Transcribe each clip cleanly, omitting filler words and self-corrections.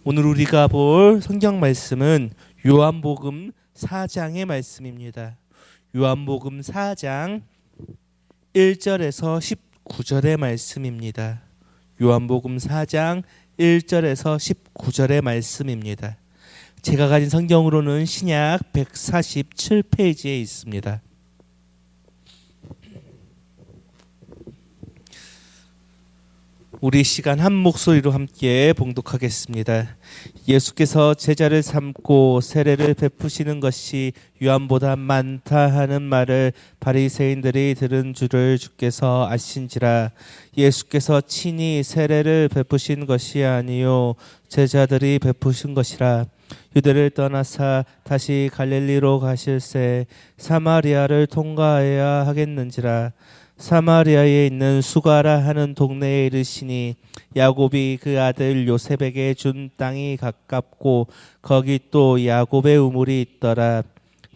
오늘 우리가 볼 성경 말씀은 요한복음 4장의 말씀입니다. 요한복음 4장 1절에서 19절의 말씀입니다. 요한복음 4장 1절에서 19절의 말씀입니다. 제가 가진 성경으로는 신약 147페이지에 있습니다. 우리 시간 한 목소리로 함께 봉독하겠습니다. 예수께서 제자를 삼고 세례를 베푸시는 것이 요한보다 많다 하는 말을 바리새인들이 들은 줄을 주께서 아신지라. 예수께서 친히 세례를 베푸신 것이 아니요 제자들이 베푸신 것이라. 유대를 떠나사 다시 갈릴리로 가실새 사마리아를 통과해야 하겠는지라. 사마리아에 있는 수가라 하는 동네에 이르시니 야곱이 그 아들 요셉에게 준 땅이 가깝고 거기 또 야곱의 우물이 있더라.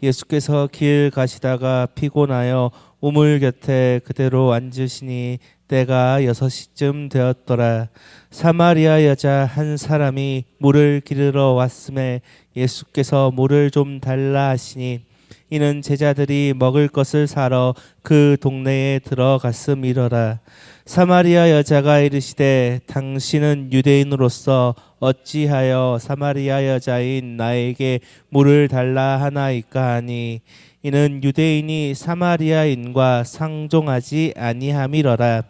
예수께서 길 가시다가 피곤하여 우물 곁에 그대로 앉으시니 때가 6시쯤 되었더라. 사마리아 여자 한 사람이 물을 기르러 왔음에 예수께서 물을 좀 달라 하시니 이는 제자들이 먹을 것을 사러 그 동네에 들어갔음이러라. 사마리아 여자가 이르시되 당신은 유대인으로서 어찌하여 사마리아 여자인 나에게 물을 달라 하나이까 하니 이는 유대인이 사마리아인과 상종하지 아니함이러라.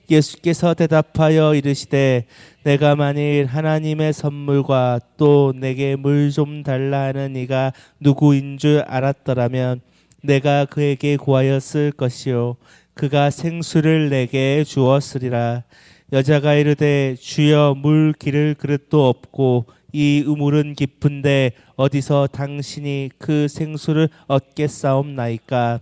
예수께서 대답하여 이르시되 내가 만일 하나님의 선물과 또 내게 물 좀 달라 하는 이가 누구인 줄 알았더라면 내가 그에게 구하였을 것이요 그가 생수를 내게 주었으리라. 여자가 이르되 주여 물 기를 그릇도 없고 이 우물은 깊은데 어디서 당신이 그 생수를 얻겠사옵나이까.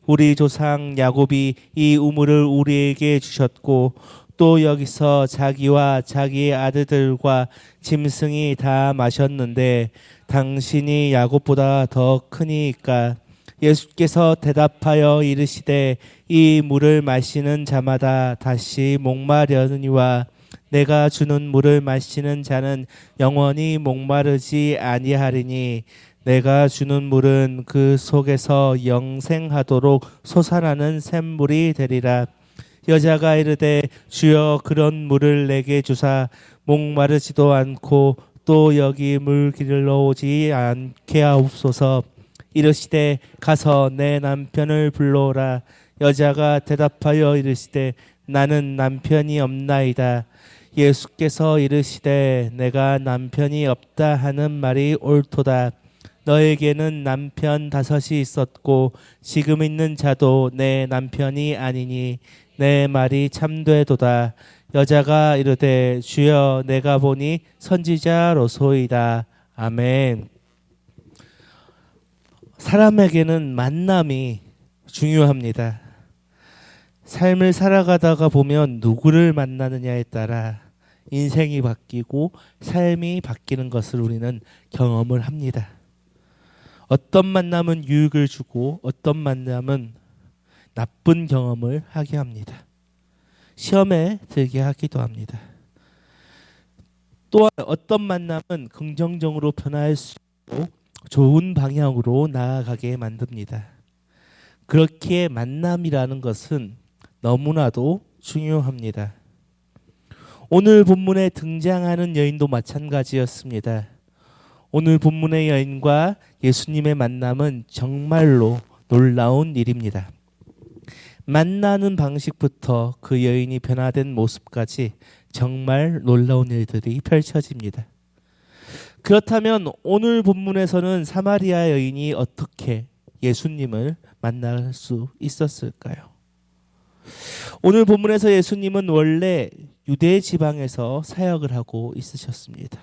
우리 조상 야곱이 이 우물을 우리에게 주셨고 또 여기서 자기와 자기의 아들들과 짐승이 다 마셨는데 당신이 야곱보다 더 크니까. 예수께서 대답하여 이르시되 이 물을 마시는 자마다 다시 목마르니와 내가 주는 물을 마시는 자는 영원히 목마르지 아니하리니 내가 주는 물은 그 속에서 영생하도록 솟아나는 샘물이 되리라. 여자가 이르되 주여 그런 물을 내게 주사 목마르지도 않고 또 여기 물 기르러 오지 않게 하옵소서. 이르시되 가서 내 남편을 불러오라. 여자가 대답하여 이르시되 나는 남편이 없나이다. 예수께서 이르시되 내가 남편이 없다 하는 말이 옳도다. 너에게는 남편 5이 있었고 지금 있는 자도 내 남편이 아니니 내 말이 참되도다. 여자가 이르되 주여 내가 보니 선지자로소이다. 아멘. 사람에게는 만남이 중요합니다. 삶을 살아가다가 보면 누구를 만나느냐에 따라 인생이 바뀌고 삶이 바뀌는 것을 우리는 경험을 합니다. 어떤 만남은 유익을 주고 어떤 만남은 나쁜 경험을 하게 합니다. 시험에 들게 하기도 합니다. 또한 어떤 만남은 긍정적으로 변화할 수 있고 좋은 방향으로 나아가게 만듭니다. 그렇기에 만남이라는 것은 너무나도 중요합니다. 오늘 본문에 등장하는 여인도 마찬가지였습니다. 오늘 본문의 여인과 예수님의 만남은 정말로 놀라운 일입니다. 만나는 방식부터 그 여인이 변화된 모습까지 정말 놀라운 일들이 펼쳐집니다. 그렇다면 오늘 본문에서는 사마리아 여인이 어떻게 예수님을 만날 수 있었을까요? 오늘 본문에서 예수님은 원래 유대 지방에서 사역을 하고 있으셨습니다.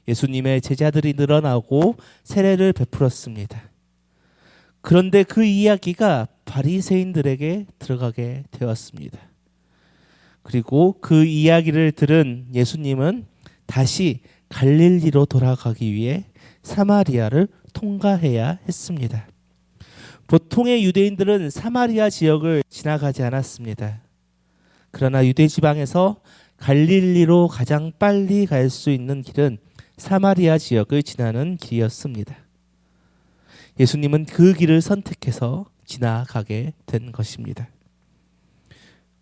예수님의 제자들이 늘어나고 세례를 베풀었습니다. 그런데 그 이야기가 바리새인들에게 들어가게 되었습니다. 그리고 그 이야기를 들은 예수님은 다시 갈릴리로 돌아가기 위해 사마리아를 통과해야 했습니다. 보통의 유대인들은 사마리아 지역을 지나가지 않았습니다. 그러나 유대 지방에서 갈릴리로 가장 빨리 갈 수 있는 길은 사마리아 지역을 지나는 길이었습니다. 예수님은 그 길을 선택해서 지나가게 된 것입니다.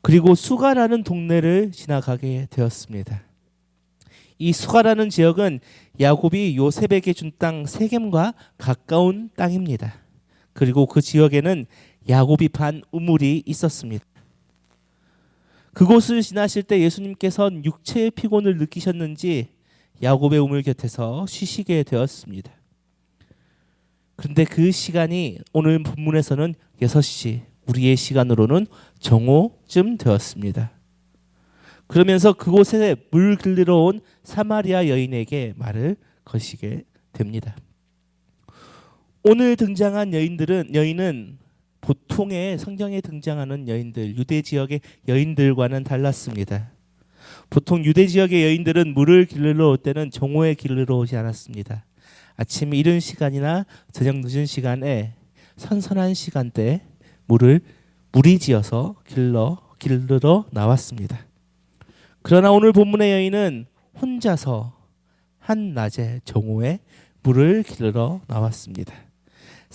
그리고 수가라는 동네를 지나가게 되었습니다. 이 수가라는 지역은 야곱이 요셉에게 준 땅 세겜과 가까운 땅입니다. 그리고 그 지역에는 야곱이 판 우물이 있었습니다. 그곳을 지나실 때 예수님께서는 육체의 피곤을 느끼셨는지 야곱의 우물 곁에서 쉬시게 되었습니다. 그런데 그 시간이 오늘 본문에서는 6시, 우리의 시간으로는 정오쯤 되었습니다. 그러면서 그곳에 물 길르러 온 사마리아 여인에게 말을 거시게 됩니다. 오늘 등장한 여인은 보통의 성경에 등장하는 여인들, 유대 지역의 여인들과는 달랐습니다. 보통 유대 지역의 여인들은 물을 길르러 올 때는 정오에 길르러 오지 않았습니다. 아침 이른 시간이나 저녁 늦은 시간에 선선한 시간대에 물을 무리지어서 길르러 나왔습니다. 그러나 오늘 본문의 여인은 혼자서 한낮에 정오에 물을 길르러 나왔습니다.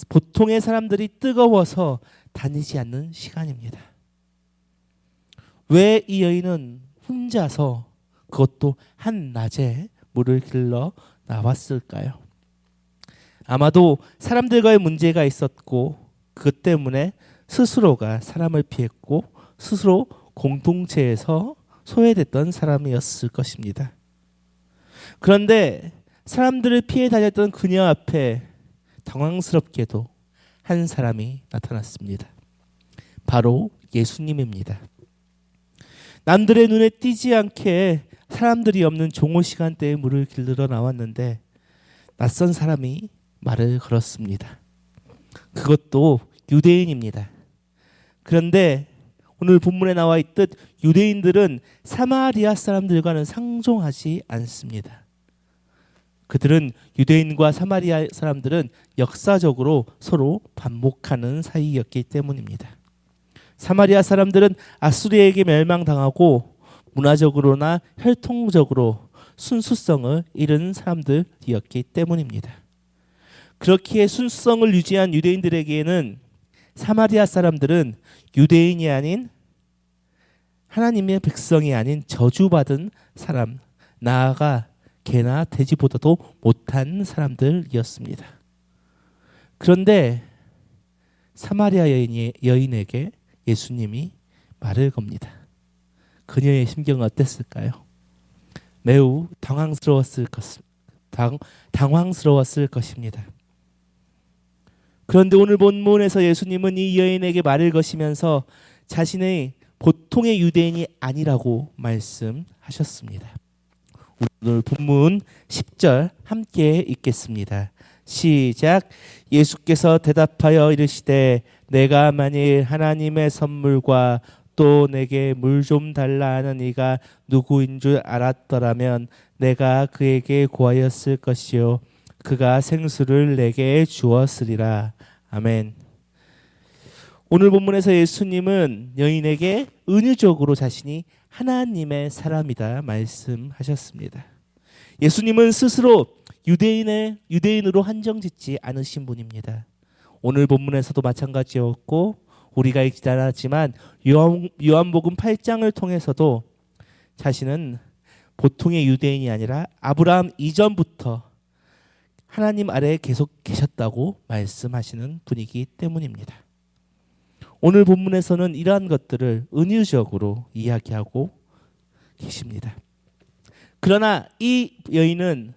보통의 사람들이 뜨거워서 다니지 않는 시간입니다. 왜 이 여인은 혼자서 그것도 한낮에 물을 길러 나왔을까요? 아마도 사람들과의 문제가 있었고 그것 때문에 스스로가 사람을 피했고 스스로 공동체에서 소외됐던 사람이었을 것입니다. 그런데 사람들을 피해 다녔던 그녀 앞에 당황스럽게도 한 사람이 나타났습니다. 바로 예수님입니다. 남들의 눈에 띄지 않게 사람들이 없는 종오 시간대에 물을 길르러 나왔는데 낯선 사람이 말을 걸었습니다. 그것도 유대인입니다. 그런데 오늘 본문에 나와 있듯 유대인들은 사마리아 사람들과는 상종하지 않습니다. 그들은 유대인과 사마리아 사람들은 역사적으로 서로 반목하는 사이였기 때문입니다. 사마리아 사람들은 아수리에게 멸망당하고 문화적으로나 혈통적으로 순수성을 잃은 사람들이었기 때문입니다. 그렇기에 순수성을 유지한 유대인들에게는 사마리아 사람들은 유대인이 아닌 하나님의 백성이 아닌 저주받은 사람, 나아가 개나 돼지보다도 못한 사람들이었습니다. 그런데 사마리아 여인에게 예수님이 말을 겁니다. 그녀의 심경은 어땠을까요? 매우 당황스러웠을 것입니다. 그런데 오늘 본문에서 예수님은 이 여인에게 말을 거시면서 자신의 보통의 유대인이 아니라고 말씀하셨습니다. 오늘 본문 10절 함께 읽겠습니다. 시작. 예수께서 대답하여 이르시되 내가 만일 하나님의 선물과 또 내게 물 좀 달라 하는 이가 누구인 줄 알았더라면 내가 그에게 구하였을 것이요 그가 생수를 내게 주었으리라. 아멘. 오늘 본문에서 예수님은 여인에게 은유적으로 자신이 하나님의 사람이다 말씀하셨습니다. 예수님은 스스로 유대인으로 한정짓지 않으신 분입니다. 오늘 본문에서도 마찬가지였고 우리가 읽지 않았지만 요한복음 8장을 통해서도 자신은 보통의 유대인이 아니라 아브라함 이전부터 하나님 아래에 계속 계셨다고 말씀하시는 분이기 때문입니다. 오늘 본문에서는 이러한 것들을 은유적으로 이야기하고 계십니다. 그러나 이 여인은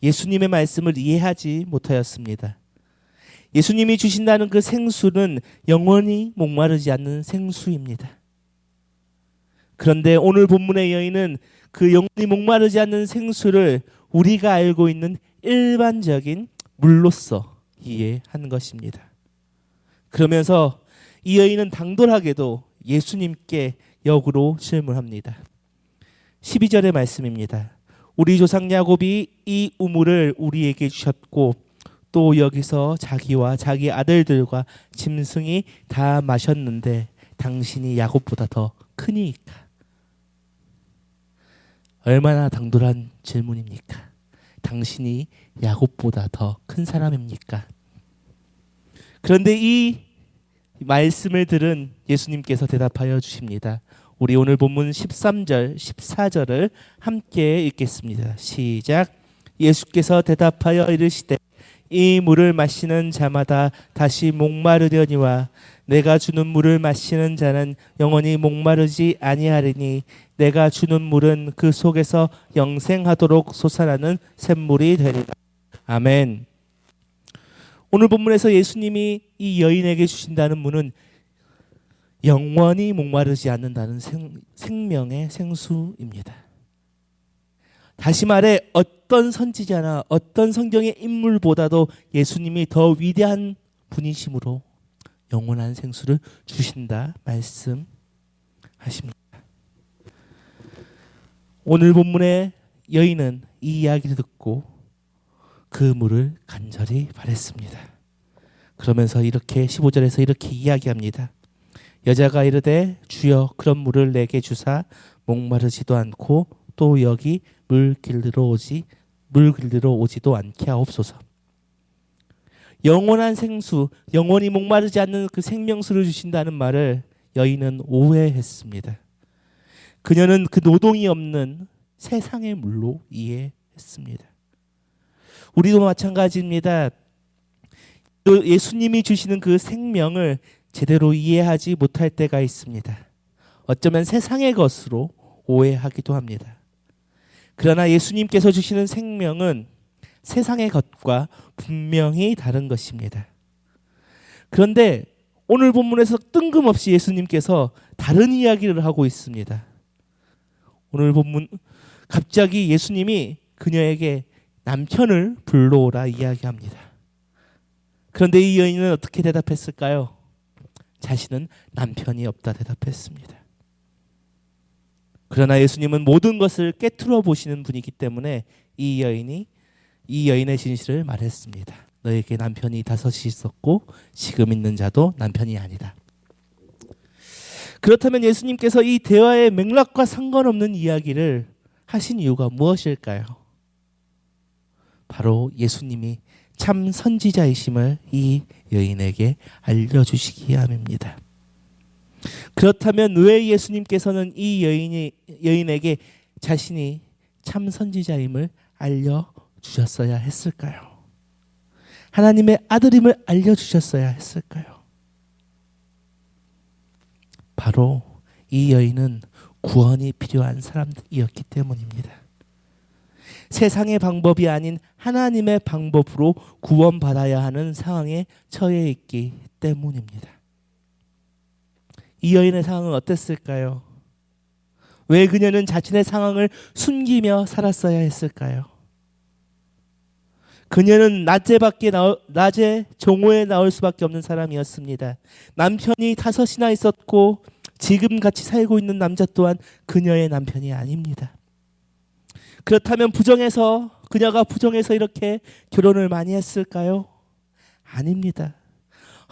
예수님의 말씀을 이해하지 못하였습니다. 예수님이 주신다는 그 생수는 영원히 목마르지 않는 생수입니다. 그런데 오늘 본문의 여인은 그 영원히 목마르지 않는 생수를 우리가 알고 있는 일반적인 물로서 이해한 것입니다. 그러면서 이 여인은 당돌하게도 예수님께 역으로 질문합니다. 12절의 말씀입니다. 우리 조상 야곱이 이 우물을 우리에게 주셨고 또 여기서 자기와 자기 아들들과 짐승이 다 마셨는데 당신이 야곱보다 더 크니까. 얼마나 당돌한 질문입니까? 당신이 야곱보다 더 큰 사람입니까? 그런데 이 말씀을 들은 예수님께서 대답하여 주십니다. 우리 오늘 본문 13절, 14절을 함께 읽겠습니다. 시작. 예수께서 대답하여 이르시되 이 물을 마시는 자마다 다시 목마르려니와 내가 주는 물을 마시는 자는 영원히 목마르지 아니하리니 내가 주는 물은 그 속에서 영생하도록 솟아나는 샘물이 되리라. 아멘. 오늘 본문에서 예수님이 이 여인에게 주신다는 물은 영원히 목마르지 않는다는 생명의 생수입니다. 다시 말해 어떤 선지자나 어떤 성경의 인물보다도 예수님이 더 위대한 분이심으로 영원한 생수를 주신다 말씀하십니다. 오늘 본문의 여인은 이 이야기를 듣고 그 물을 간절히 바랬습니다. 그러면서 이렇게 15절에서 이렇게 이야기합니다. 여자가 이르되 주여 그런 물을 내게 주사 목마르지도 않고 또 여기 물 길들어 오지도 않게 하옵소서. 영원한 생수, 영원히 목마르지 않는 그 생명수를 주신다는 말을 여인은 오해했습니다. 그녀는 그 노동이 없는 세상의 물로 이해했습니다. 우리도 마찬가지입니다. 예수님이 주시는 그 생명을 제대로 이해하지 못할 때가 있습니다. 어쩌면 세상의 것으로 오해하기도 합니다. 그러나 예수님께서 주시는 생명은 세상의 것과 분명히 다른 것입니다. 그런데 오늘 본문에서 뜬금없이 예수님께서 다른 이야기를 하고 있습니다. 오늘 본문 갑자기 예수님이 그녀에게 남편을 불러오라 이야기합니다. 그런데 이 여인은 어떻게 대답했을까요? 자신은 남편이 없다 대답했습니다. 그러나 예수님은 모든 것을 꿰뚫어 보시는 분이기 때문에 이 여인의 진실을 말했습니다. 너에게 남편이 5이 있었고 지금 있는 자도 남편이 아니다. 그렇다면 예수님께서 이 대화의 맥락과 상관없는 이야기를 하신 이유가 무엇일까요? 바로 예수님이 참 선지자이심을 이 여인에게 알려주시기 위함입니다. 그렇다면 왜 예수님께서는 이 여인에게 자신이 참 선지자임을 알려주셨어야 했을까요? 하나님의 아들임을 알려주셨어야 했을까요? 바로 이 여인은 구원이 필요한 사람이었기 때문입니다. 세상의 방법이 아닌 하나님의 방법으로 구원받아야 하는 상황에 처해 있기 때문입니다. 이 여인의 상황은 어땠을까요? 왜 그녀는 자신의 상황을 숨기며 살았어야 했을까요? 그녀는 낮에 정오에 나올 수밖에 없는 사람이었습니다. 남편이 5이나 있었고 지금 같이 살고 있는 남자 또한 그녀의 남편이 아닙니다. 그렇다면 그녀가 부정해서 이렇게 결혼을 많이 했을까요? 아닙니다.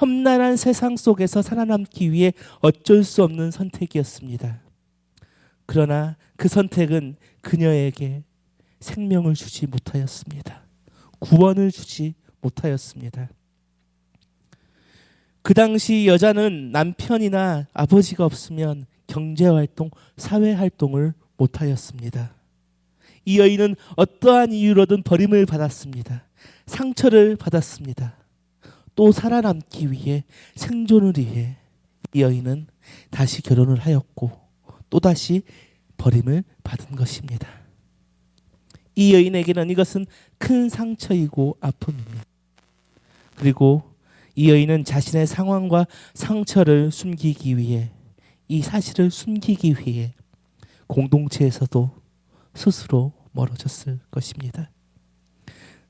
험난한 세상 속에서 살아남기 위해 어쩔 수 없는 선택이었습니다. 그러나 그 선택은 그녀에게 생명을 주지 못하였습니다. 구원을 주지 못하였습니다. 그 당시 여자는 남편이나 아버지가 없으면 경제활동, 사회활동을 못하였습니다. 이 여인은 어떠한 이유로든 버림을 받았습니다. 상처를 받았습니다. 또 살아남기 위해, 생존을 위해 이 여인은 다시 결혼을 하였고 또다시 버림을 받은 것입니다. 이 여인에게는 이것은 큰 상처이고 아픔입니다. 그리고 이 여인은 자신의 상황과 상처를 숨기기 위해, 이 사실을 숨기기 위해 공동체에서도 스스로 멀어졌을 것입니다.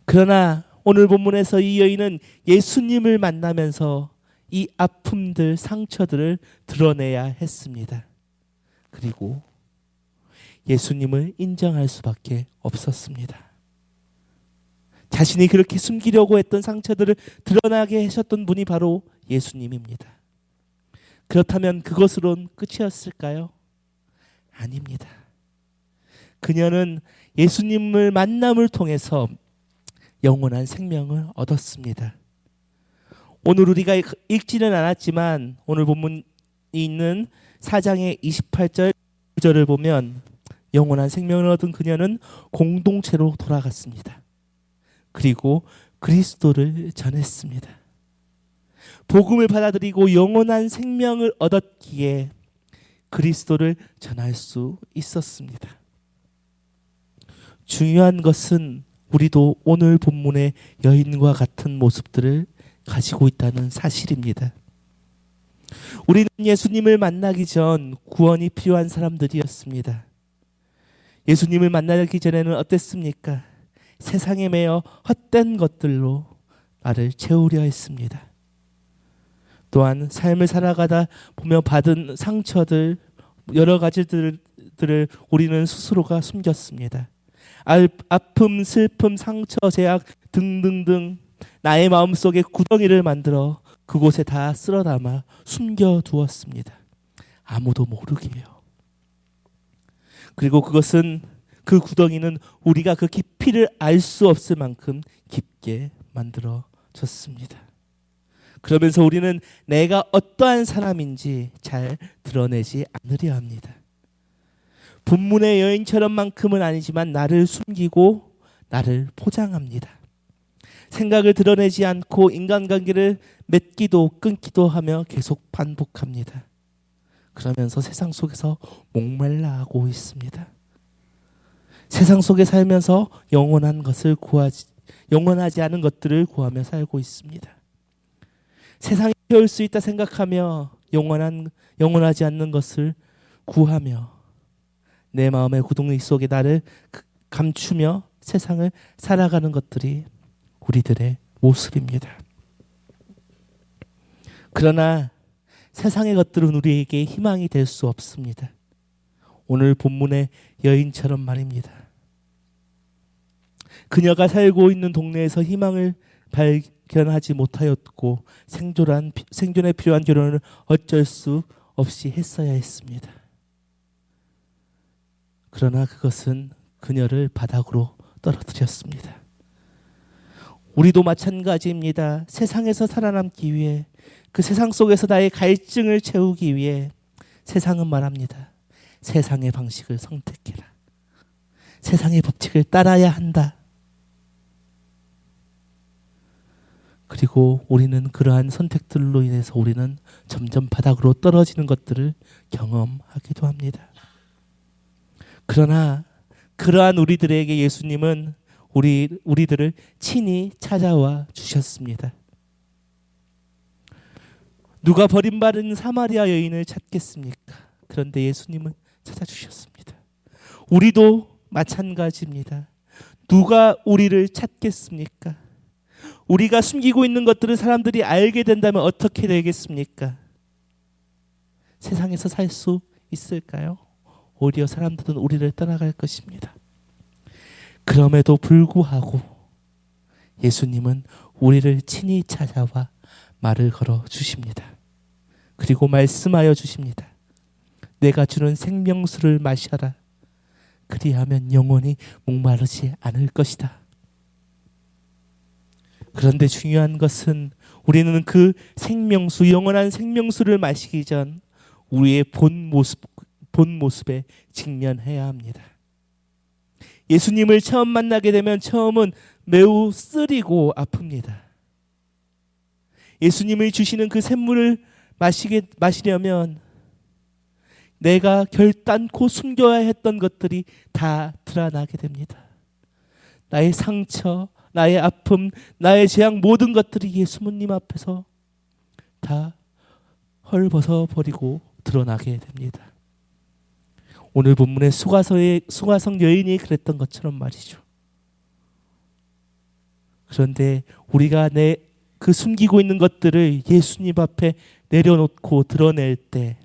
그러나 오늘 본문에서 이 여인은 예수님을 만나면서 이 아픔들, 상처들을 드러내야 했습니다. 그리고 예수님을 인정할 수밖에 없었습니다. 자신이 그렇게 숨기려고 했던 상처들을 드러나게 하셨던 분이 바로 예수님입니다. 그렇다면 그것으론 끝이었을까요? 아닙니다. 그녀는 예수님을 만남을 통해서 영원한 생명을 얻었습니다. 오늘 우리가 읽지는 않았지만 오늘 본문이 있는 4장의 28절 을 보면 영원한 생명을 얻은 그녀는 공동체로 돌아갔습니다. 그리고 그리스도를 전했습니다. 복음을 받아들이고 영원한 생명을 얻었기에 그리스도를 전할 수 있었습니다. 중요한 것은 우리도 오늘 본문의 여인과 같은 모습들을 가지고 있다는 사실입니다. 우리는 예수님을 만나기 전 구원이 필요한 사람들이었습니다. 예수님을 만나기 전에는 어땠습니까? 세상에 매여 헛된 것들로 나를 채우려 했습니다. 또한 삶을 살아가다 보며 받은 상처들, 여러 가지들을 우리는 스스로가 숨겼습니다. 아픔, 슬픔, 상처, 제약 등등등 나의 마음속에 구덩이를 만들어 그곳에 다 쓸어 담아 숨겨두었습니다. 아무도 모르게요. 그리고 그 구덩이는 우리가 그 깊이를 알 수 없을 만큼 깊게 만들어졌습니다. 그러면서 우리는 내가 어떠한 사람인지 잘 드러내지 않으려 합니다. 본문의 여인처럼만큼은 아니지만 나를 숨기고 나를 포장합니다. 생각을 드러내지 않고 인간관계를 맺기도 끊기도 하며 계속 반복합니다. 그러면서 세상 속에서 목말라하고 있습니다. 세상 속에 살면서 영원하지 않은 것들을 구하며 살고 있습니다. 세상이 채울 수 있다 생각하며 영원하지 않는 것을 구하며 내 마음의 구덩이 속에 나를 감추며 세상을 살아가는 것들이 우리들의 모습입니다. 그러나 세상의 것들은 우리에게 희망이 될 수 없습니다. 오늘 본문의 여인처럼 말입니다. 그녀가 살고 있는 동네에서 희망을 발견하지 못하였고 생존에 필요한 결혼을 어쩔 수 없이 했어야 했습니다. 그러나 그것은 그녀를 바닥으로 떨어뜨렸습니다. 우리도 마찬가지입니다. 세상에서 살아남기 위해 그 세상 속에서 나의 갈증을 채우기 위해 세상은 말합니다. 세상의 방식을 선택해라. 세상의 법칙을 따라야 한다. 그리고 우리는 그러한 선택들로 인해서 우리는 점점 바닥으로 떨어지는 것들을 경험하기도 합니다. 그러나 그러한 우리들에게 예수님은 우리들을 친히 찾아와 주셨습니다. 누가 버림받은 사마리아 여인을 찾겠습니까? 그런데 예수님은 찾아주셨습니다. 우리도 마찬가지입니다. 누가 우리를 찾겠습니까? 우리가 숨기고 있는 것들을 사람들이 알게 된다면 어떻게 되겠습니까? 세상에서 살 수 있을까요? 오히려 사람들은 우리를 떠나갈 것입니다. 그럼에도 불구하고 예수님은 우리를 친히 찾아와 말을 걸어 주십니다. 그리고 말씀하여 주십니다. 내가 주는 생명수를 마셔라. 그리하면 영원히 목마르지 않을 것이다. 그런데 중요한 것은 우리는 그 생명수, 영원한 생명수를 마시기 전 우리의 본 모습에 직면해야 합니다. 예수님을 처음 만나게 되면 처음은 매우 쓰리고 아픕니다. 예수님이 주시는 그 샘물을 마시려면 내가 결단코 숨겨야 했던 것들이 다 드러나게 됩니다. 나의 상처, 나의 아픔, 나의 재앙 모든 것들이 예수님 앞에서 다 헐벗어 버리고 드러나게 됩니다. 오늘 본문의 수가성 여인이 그랬던 것처럼 말이죠. 그런데 우리가 그 숨기고 있는 것들을 예수님 앞에 내려놓고 드러낼 때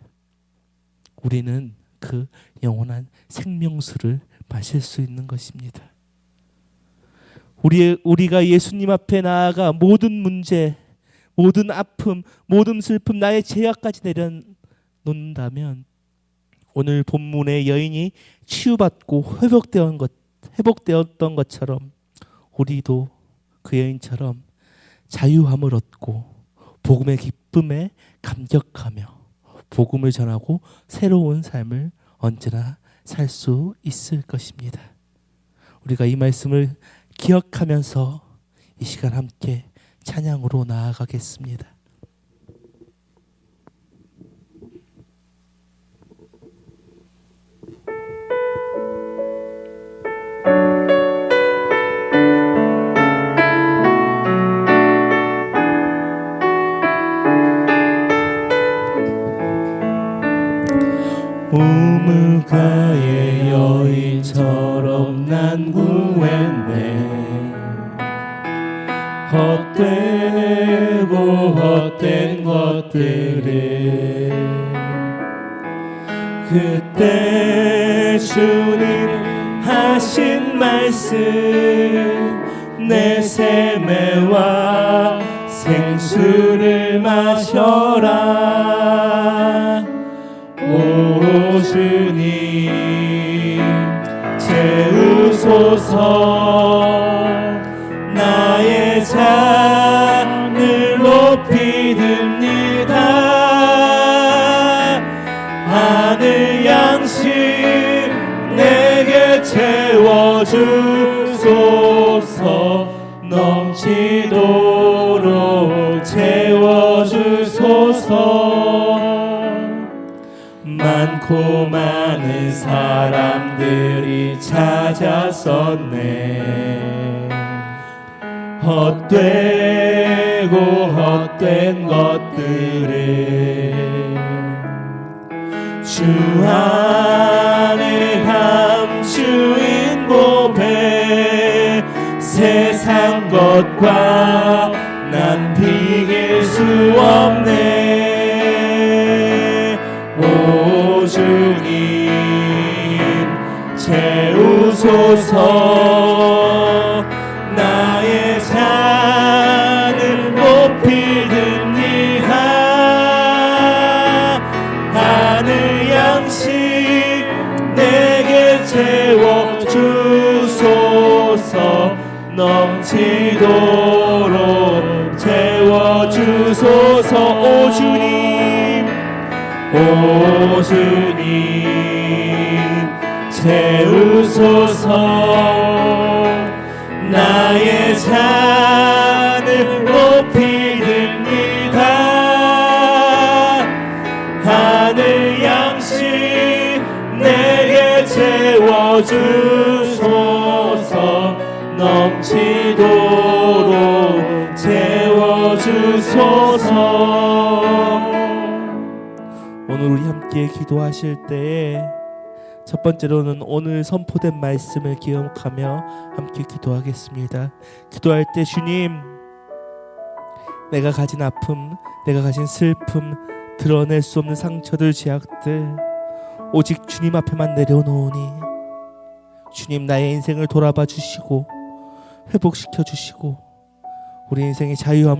우리는 그 영원한 생명수를 마실 수 있는 것입니다. 우리가 예수님 앞에 나아가 모든 문제, 모든 아픔, 모든 슬픔, 나의 죄악까지 내려놓는다면 오늘 본문의 여인이 치유받고 회복되었던 것처럼 우리도 그 여인처럼 자유함을 얻고 복음의 기쁨에 감격하며 복음을 전하고 새로운 삶을 언제나 살 수 있을 것입니다. 우리가 이 말씀을 기억하면서 이 시간 함께 찬양으로 나아가겠습니다. 우물가의 여인처럼 난 구했네. 헛되고 헛된 것들을 그때 주님 하신 말씀 내 세매와 생수를 마셔라. 오 주님 채우소서. 나의 잔을 높이 듭니다. 하늘 양식 내게 채워주소서. 넘치도록 채워주소서. 많고 많은 사람들이 찾았었네. 헛되고 헛된 것들을 주 안에 감추인 보배 세상 것과 난 비길 수 없네. 오 주님 채우소서. 나의 잔을 높이 듭니다. 하늘 양식 내게 채워주소서. 넘치도록 채워주소서. 오 주님 오 주님 채우소서. 나의 잔을 높이 듭니다. 하늘 양식 내게 채워주소서. 넘치도록 채워주소서. 오늘 우리 함께 기도하실 때에 첫 번째로는 오늘 선포된 말씀을 기억하며 함께 기도하겠습니다. 기도할 때 주님, 내가 가진 아픔, 내가 가진 슬픔, 드러낼 수 없는 상처들, 죄악들 오직 주님 앞에만 내려놓으니 주님 나의 인생을 돌아봐 주시고 회복시켜 주시고 우리 인생의 자유함